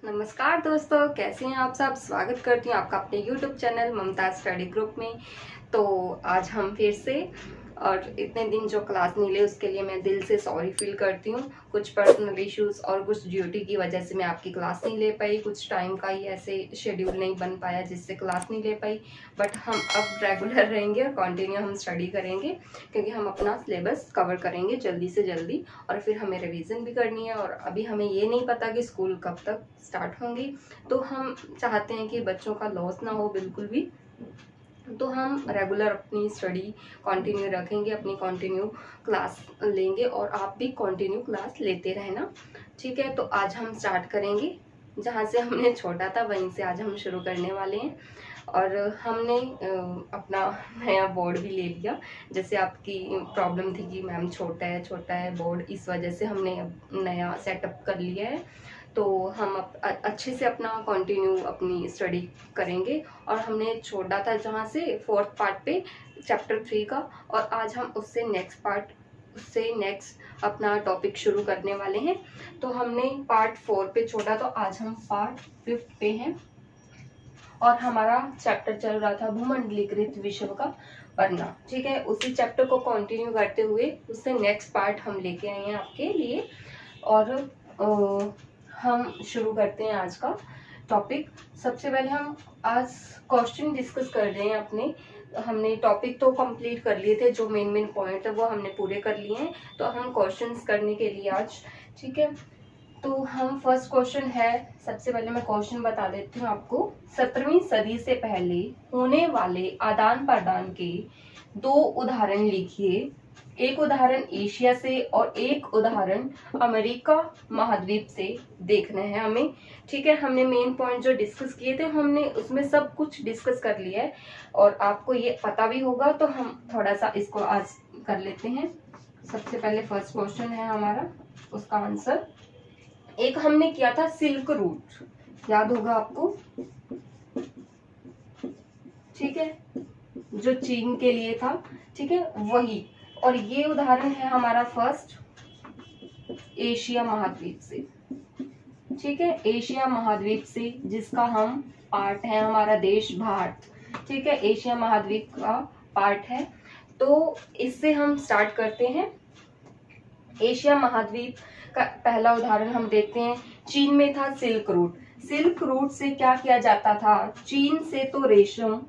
नमस्कार दोस्तों, कैसे हैं आप सब। स्वागत करती हूँ आपका अपने YouTube चैनल ममता स्टडी ग्रुप में। तो आज हम फिर से और इतने दिन जो क्लास नहीं ली उसके लिए मैं दिल से सॉरी फील करती हूँ। कुछ पर्सनल इश्यूज और कुछ ड्यूटी की वजह से मैं आपकी क्लास नहीं ले पाई। कुछ टाइम का ही ऐसे शेड्यूल नहीं बन पाया जिससे क्लास नहीं ले पाई। बट हम अब रेगुलर रहेंगे और कंटिन्यू हम स्टडी करेंगे क्योंकि हम अपना सिलेबस कवर करेंगे जल्दी से जल्दी और फिर हमें रिवीजन भी करनी है। और अभी हमें ये नहीं पता कि स्कूल कब तक स्टार्ट होंगी, तो हम चाहते हैं कि बच्चों का लॉस ना हो बिल्कुल भी। तो हम रेगुलर अपनी स्टडी कंटिन्यू रखेंगे, अपनी कंटिन्यू क्लास लेंगे और आप भी कंटिन्यू क्लास लेते रहना, ठीक है। तो आज हम स्टार्ट करेंगे जहाँ से हमने छोड़ा था वहीं से आज हम शुरू करने वाले हैं। और हमने अपना नया बोर्ड भी ले लिया। जैसे आपकी प्रॉब्लम थी कि मैम छोटा है बोर्ड, इस वजह से हमने नया सेटअप कर लिया है। तो हम अच्छे से अपना कंटिन्यू अपनी स्टडी करेंगे। और हमने छोड़ा था जहाँ से 4th पार्ट पे चैप्टर 3 का, और आज हम उससे नेक्स्ट अपना टॉपिक शुरू करने वाले हैं। तो हमने पार्ट 4 पे छोड़ा, तो आज हम पार्ट 5 पे हैं और हमारा चैप्टर चल रहा था भूमंडलीकृत विश्व का पढ़ना, ठीक है। उसी चैप्टर को कंटिन्यू करते हुए उससे नेक्स्ट पार्ट हम लेके आए हैं आपके लिए। और हम शुरू करते हैं आज का टॉपिक। सबसे पहले हम आज क्वेश्चन डिस्कस कर रहे हैं अपने। हमने टॉपिक तो कंप्लीट कर लिए थे, जो मेन पॉइंट है वो हमने पूरे कर लिए हैं। तो हम क्वेश्चंस करने के लिए आज, ठीक है। तो हम फर्स्ट क्वेश्चन है, सबसे पहले मैं क्वेश्चन बता देती हूँ आपको। 17वीं सदी से पहले होने वाले आदान प्रदान के 2 उदाहरण लिखिए। एक उदाहरण एशिया से और एक उदाहरण अमेरिका महाद्वीप से देखना है हमें, ठीक है। हमने मेन पॉइंट जो डिस्कस किए थे हमने उसमें सब कुछ डिस्कस कर लिया है और आपको ये पता भी होगा, तो हम थोड़ा सा इसको आज कर लेते हैं। सबसे पहले फर्स्ट क्वेश्चन है हमारा, उसका आंसर एक हमने किया था सिल्क रूट, याद होगा आपको, ठीक है, जो चीन के लिए था, ठीक है, वही। और ये उदाहरण है हमारा फर्स्ट एशिया महाद्वीप से, ठीक है, एशिया महाद्वीप से जिसका हम पार्ट है, हमारा देश भारत, ठीक है, एशिया महाद्वीप का पार्ट है। तो इससे हम स्टार्ट करते हैं। एशिया महाद्वीप का पहला उदाहरण हम देखते हैं। चीन में था सिल्क रूट। सिल्क रूट से क्या किया जाता था, चीन से तो रेशम,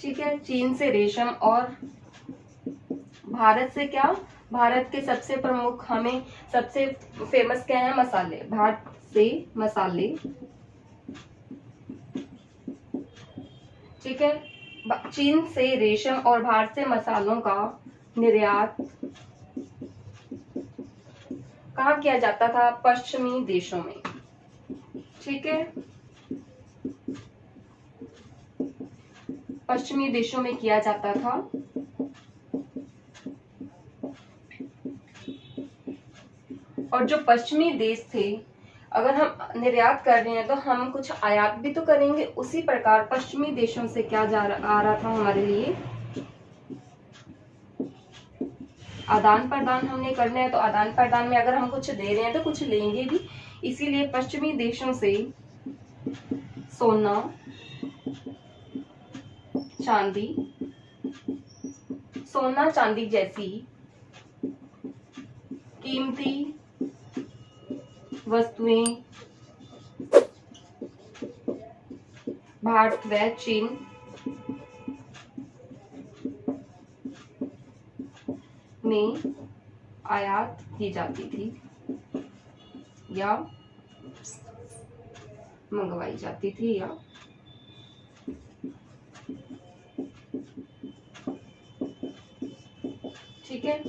ठीक है, चीन से रेशम, और भारत से क्या, भारत के सबसे प्रमुख, हमें सबसे फेमस क्या है, मसाले, भारत से मसाले, ठीक है। चीन से रेशम और भारत से मसालों का निर्यात कहाँ किया जाता था, पश्चिमी देशों में, ठीक है, पश्चिमी देशों में किया जाता था। और जो पश्चिमी देश थे, अगर हम निर्यात कर रहे हैं तो हम कुछ आयात भी तो करेंगे। उसी प्रकार पश्चिमी देशों से क्या आ रहा था हमारे लिए, आदान प्रदान हमने करना है। तो आदान प्रदान में अगर हम कुछ दे रहे हैं तो कुछ लेंगे भी, इसीलिए पश्चिमी देशों से सोना, चांदी, सोना चांदी जैसी कीमती वस्तुएं भारत व चीन में आयात की जाती थी या मंगवाई जाती थी, या ठीक है।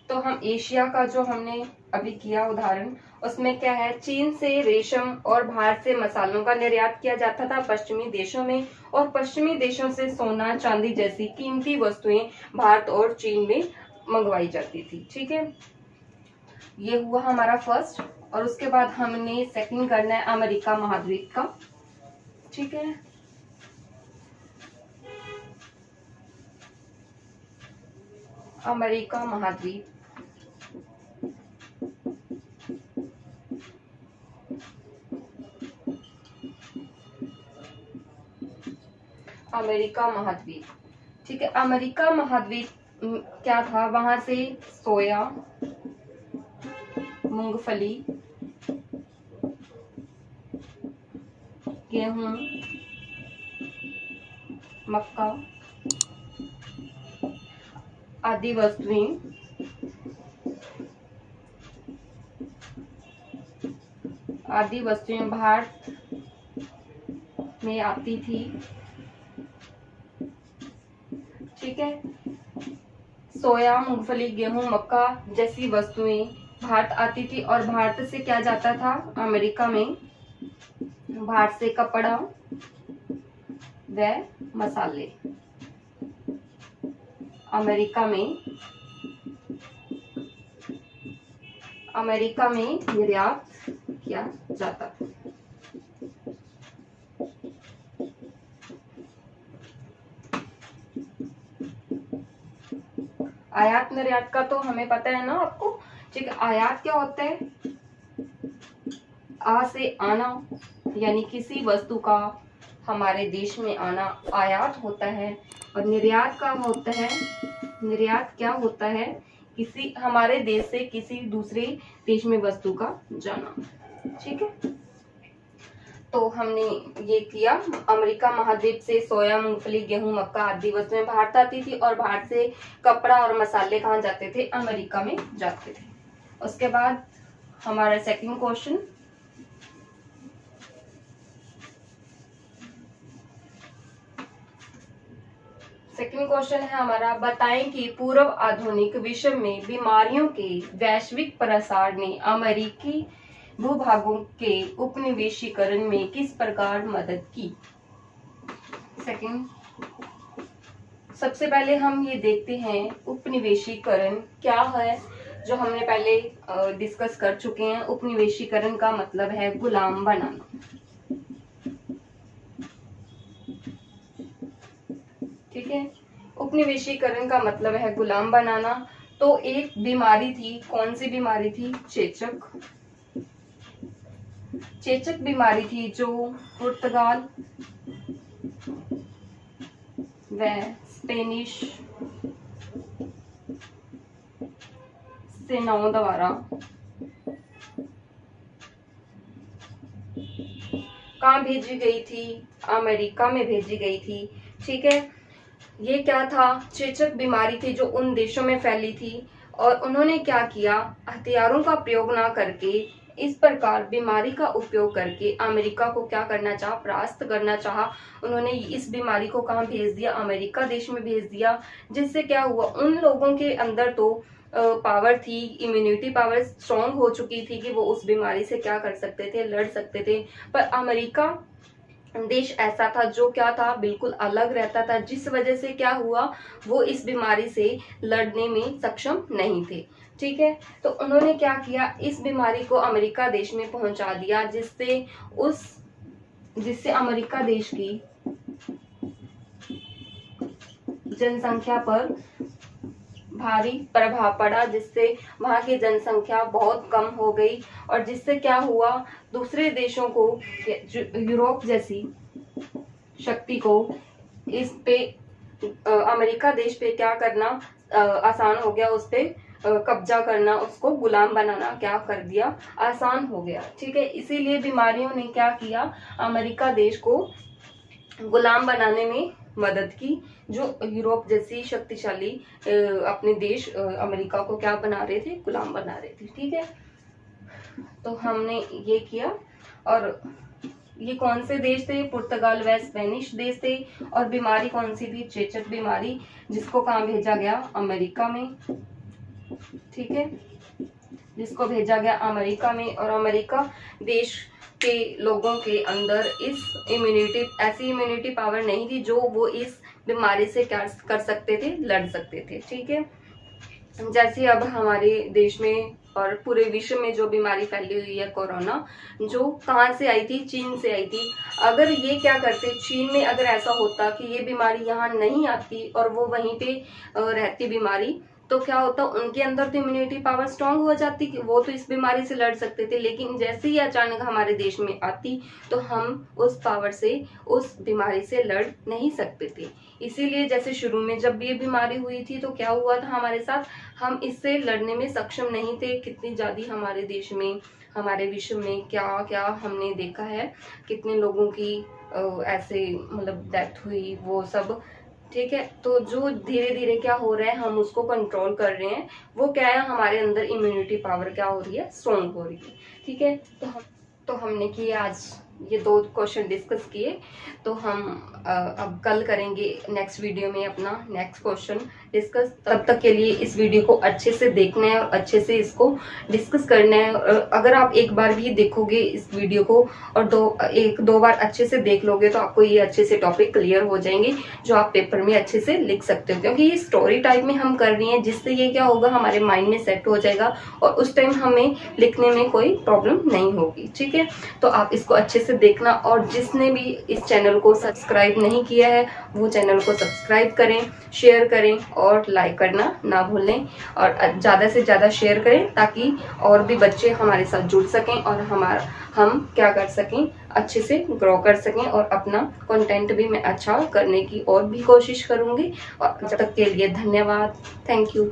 तो हम एशिया का जो हमने अभी किया उदाहरण, उसमें क्या है, चीन से रेशम और भारत से मसालों का निर्यात किया जाता था पश्चिमी देशों में, और पश्चिमी देशों से सोना चांदी जैसी कीमती वस्तुएं भारत और चीन में मंगवाई जाती थी, ठीक है। ये हुआ हमारा फर्स्ट। और उसके बाद हमने सेकंड करना है अमेरिका महाद्वीप का, ठीक है। अमेरिका महाद्वीप, अमेरिका महाद्वीप। ठीक है, अमेरिका महाद्वीप क्या था, वहां से सोया, मूंगफली, गेहूं, मक्का आदि वस्तुएं भारत में आती थी। ठीक है, सोया, मूंगफली, गेहूं, मक्का जैसी वस्तुएं भारत आती थी और भारत से क्या जाता था अमेरिका में, भारत से कपड़ा व मसाले अमेरिका में निर्यात किया जाता था। आयात निर्यात का तो हमें पता है ना आपको। ठीक है, आयात क्या होता है, आ से आना, यानी किसी वस्तु का हमारे देश में आना आयात होता है। और निर्यात का होता है, निर्यात क्या होता है, किसी हमारे देश से किसी दूसरे देश में वस्तु का जाना। ठीक है, तो हमने ये किया, अमेरिका महाद्वीप से सोया, मूंगफली, गेहूं, मक्का आदि वस्तुएं भारत आती थी और भारत से कपड़ा और मसाले कहाँ जाते थे, अमेरिका में जाते थे। उसके बाद हमारा सेकंड क्वेश्चन, है हमारा, बताएं कि पूर्व आधुनिक विश्व में बीमारियों के वैश्विक प्रसार ने अमेरिकी भूभागों के उपनिवेशीकरण में किस प्रकार मदद की। सेकंड, सबसे पहले हम ये देखते हैं उपनिवेशीकरण क्या है, जो हमने पहले डिस्कस कर चुके हैं। उपनिवेशीकरण का मतलब है गुलाम बनाना। ठीक है, उपनिवेशीकरण का मतलब है गुलाम बनाना। तो एक बीमारी थी, कौन सी बीमारी थी, चेचक बीमारी थी, जो पुर्तगाल व स्पेनिश सेनाओं द्वारा कहाँ भेजी गई थी, अमेरिका में भेजी गई थी। ठीक है, ये क्या था, चेचक बीमारी थी जो उन देशों में फैली थी और उन्होंने क्या किया, हथियारों का प्रयोग ना करके इस प्रकार बीमारी का उपयोग करके अमेरिका को क्या करना चाहा, परास्त करना चाहा। उन्होंने इस बीमारी को कहाँ भेज दिया, अमेरिका देश में भेज दिया। जिससे क्या हुआ, उन लोगों के अंदर तो पावर थी, इम्यूनिटी पावर स्ट्रॉन्ग हो चुकी थी कि वो उस बीमारी से क्या कर सकते थे, लड़ सकते थे। पर अमेरिका देश ऐसा था जो क्या था, बिल्कुल अलग रहता था, जिस वजह से क्या हुआ, वो इस बीमारी से लड़ने में सक्षम नहीं थे। ठीक है, तो उन्होंने क्या किया, इस बीमारी को अमेरिका देश में पहुंचा दिया, जिससे अमेरिका देश की जनसंख्या पर भारी प्रभाव पड़ा, जिससे वहां की जनसंख्या बहुत कम हो गई और जिससे क्या हुआ, दूसरे देशों को, यूरोप जैसी शक्ति को इस पे अमेरिका देश पे क्या करना आसान हो गया, उस पे कब्जा करना, उसको गुलाम बनाना क्या कर दिया, आसान हो गया। ठीक है, इसीलिए बीमारियों ने क्या किया, अमेरिका देश को गुलाम बनाने में मदद की, जो यूरोप जैसी शक्तिशाली अपने देश अमेरिका को क्या बना रहे थे, गुलाम बना रहे थे। ठीक है, तो हमने ये किया। और ये कौन से देश थे, पुर्तगाल व स्पेनिश देश थे। और बीमारी कौन सी थी, चेचक बीमारी, जिसको कहाँ भेजा गया, अमेरिका में। ठीक है, जिसको भेजा गया अमेरिका में। और अमेरिका देश के लोगों के अंदर ऐसी इम्यूनिटी पावर नहीं थी जो वो इस बीमारी से क्या कर सकते थे, लड़ सकते थे। ठीक है, जैसे अब हमारे देश में और पूरे विश्व में जो बीमारी फैली हुई है कोरोना, जो कहाँ से आई थी, चीन से आई थी। अगर ये क्या करते, चीन में अगर ऐसा होता कि ये बीमारी यहाँ नहीं आती और वो वहीं पे रहती बीमारी, तो क्या होता, उनके अंदर तो इम्यूनिटी पावर स्ट्रांग हो जाती कि वो तो इस बीमारी से लड़ सकते थे, लेकिन जैसे ही अचानक हमारे देश में आती तो हम उस पावर से उस बीमारी से लड़ नहीं सकते थे। इसीलिए जैसे शुरू में जब ये बीमारी हुई थी तो क्या हुआ था हमारे साथ, हम इससे लड़ने में सक्षम नहीं थे। कितनी ज्यादा हमारे देश में, हमारे विश्व में क्या क्या हमने देखा है, कितने लोगों की ऐसे मतलब डेथ हुई, वो सब। ठीक है, तो जो धीरे धीरे क्या हो रहा है, हम उसको कंट्रोल कर रहे हैं। वो क्या है, हमारे अंदर इम्यूनिटी पावर क्या हो रही है, स्ट्रॉन्ग हो रही है। ठीक है, तो हमने किए आज ये 2 क्वेश्चन डिस्कस किए। तो हम अब कल करेंगे नेक्स्ट वीडियो में अपना नेक्स्ट क्वेश्चन डिस्कस। तब तक के लिए इस वीडियो को अच्छे से देखना है और अच्छे से इसको डिस्कस करना है। अगर आप एक बार भी देखोगे इस वीडियो को और एक दो बार अच्छे से देख लोगे तो आपको ये अच्छे से टॉपिक क्लियर हो जाएंगे, जो आप पेपर में अच्छे से लिख सकते हो। क्योंकि ये स्टोरी टाइप में हम कर रही हैं, जिससे ये क्या होगा, हमारे माइंड में सेट हो जाएगा और उस टाइम हमें लिखने में कोई प्रॉब्लम नहीं होगी। ठीक है, तो आप इसको अच्छे से देखना। और जिसने भी इस चैनल को सब्सक्राइब नहीं किया है वो चैनल को सब्सक्राइब करें, शेयर करें और लाइक करना ना भूलें। और ज़्यादा से ज़्यादा शेयर करें ताकि और भी बच्चे हमारे साथ जुड़ सकें और हम क्या कर सकें, अच्छे से ग्रो कर सकें। और अपना कंटेंट भी मैं अच्छा करने की और भी कोशिश करूँगी। और जब तक के लिए धन्यवाद, थैंक यू।